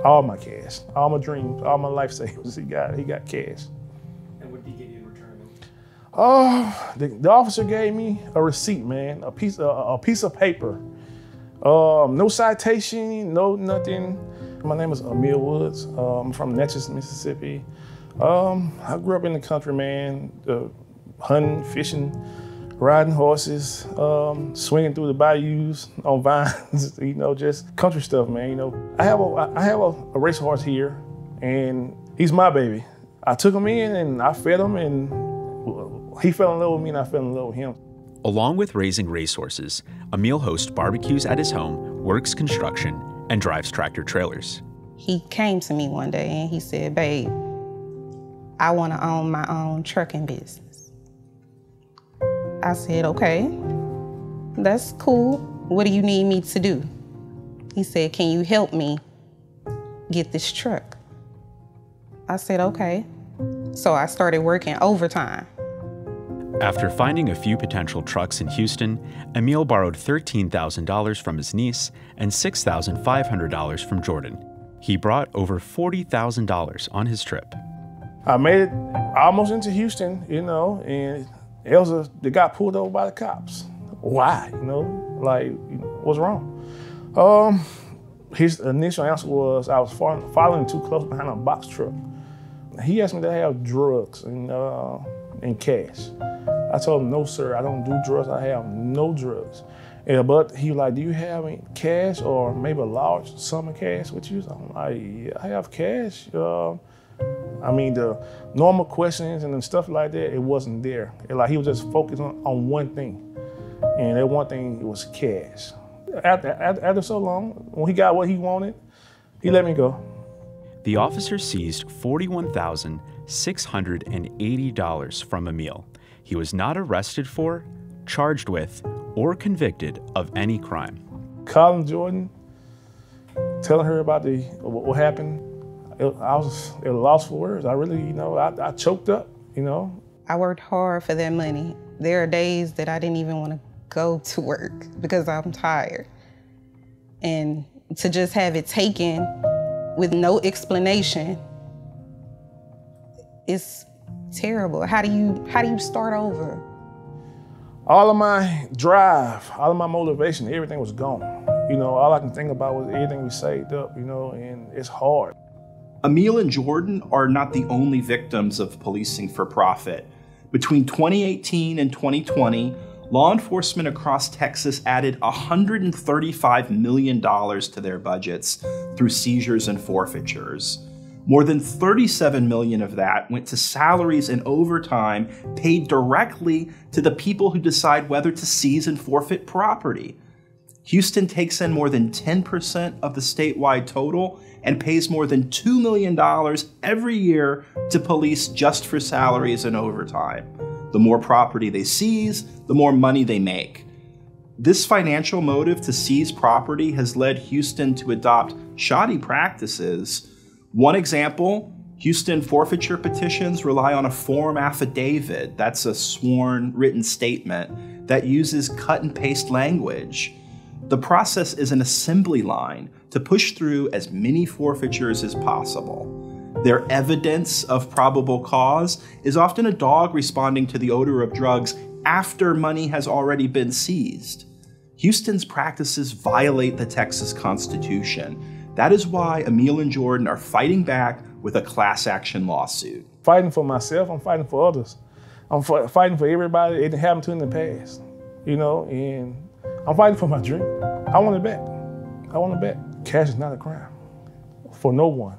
All my cash, all my dreams, all my life savings. He got cash. And what did he give you in return? The officer gave me a receipt, man, a piece of paper. No citation, no nothing. My name is Emil Woods. I'm from Natchez, Mississippi. I grew up in the country, man, hunting, fishing, riding horses, swinging through the bayous on vines, just country stuff, man. I have a racehorse here, and he's my baby. I took him in and I fed him, and he fell in love with me and I fell in love with him. Along with raising racehorses, Emil hosts barbecues at his home, works construction, and drives tractor trailers. He came to me one day and he said, "Babe, I want to own my own trucking business." I said, "Okay, that's cool. What do you need me to do?" He said, "Can you help me get this truck?" I said, "Okay." So I started working overtime. After finding a few potential trucks in Houston, Emil borrowed $13,000 from his niece and $6,500 from Jordan. He brought over $40,000 on his trip. I made it almost into Houston, and they got pulled over by the cops. Why? What's wrong? His initial answer was I was following too close behind a box truck. He asked me to have drugs and cash. I told him, "No, sir, I don't do drugs. I have no drugs." But he was like, "Do you have any cash or maybe a large sum of cash with you?" So I'm like, "Yeah, I have cash." The normal questions and stuff like that, it wasn't there. He was just focused on one thing, and that one thing was cash. After so long, when he got what he wanted, he let me go. The officer seized $41,680 from Emil. He was not arrested for, charged with, or convicted of any crime. Calling Jordan, telling her about what happened, I was at a loss for words. I really, I choked up, I worked hard for that money. There are days that I didn't even want to go to work because I'm tired. And to just have it taken with no explanation, it's terrible. How do you start over? All of my drive, all of my motivation, everything was gone. All I can think about was everything we saved up, and it's hard. Ameal and Jordan are not the only victims of policing for profit. Between 2018 and 2020, law enforcement across Texas added $135 million to their budgets through seizures and forfeitures. More than $37 million of that went to salaries and overtime paid directly to the people who decide whether to seize and forfeit property. Houston takes in more than 10% of the statewide total and pays more than $2 million every year to police just for salaries and overtime. The more property they seize, the more money they make. This financial motive to seize property has led Houston to adopt shoddy practices. One example, Houston forfeiture petitions rely on a form affidavit, that's a sworn written statement, that uses cut and paste language. The process is an assembly line to push through as many forfeitures as possible. Their evidence of probable cause is often a dog responding to the odor of drugs after money has already been seized. Houston's practices violate the Texas Constitution. That is why Ameal and Jordan are fighting back with a class action lawsuit. Fighting for myself, I'm fighting for others. I'm fighting for everybody it happened to in the past, and I'm fighting for my dream. I want it back. I want it back. Cash is not a crime for no one.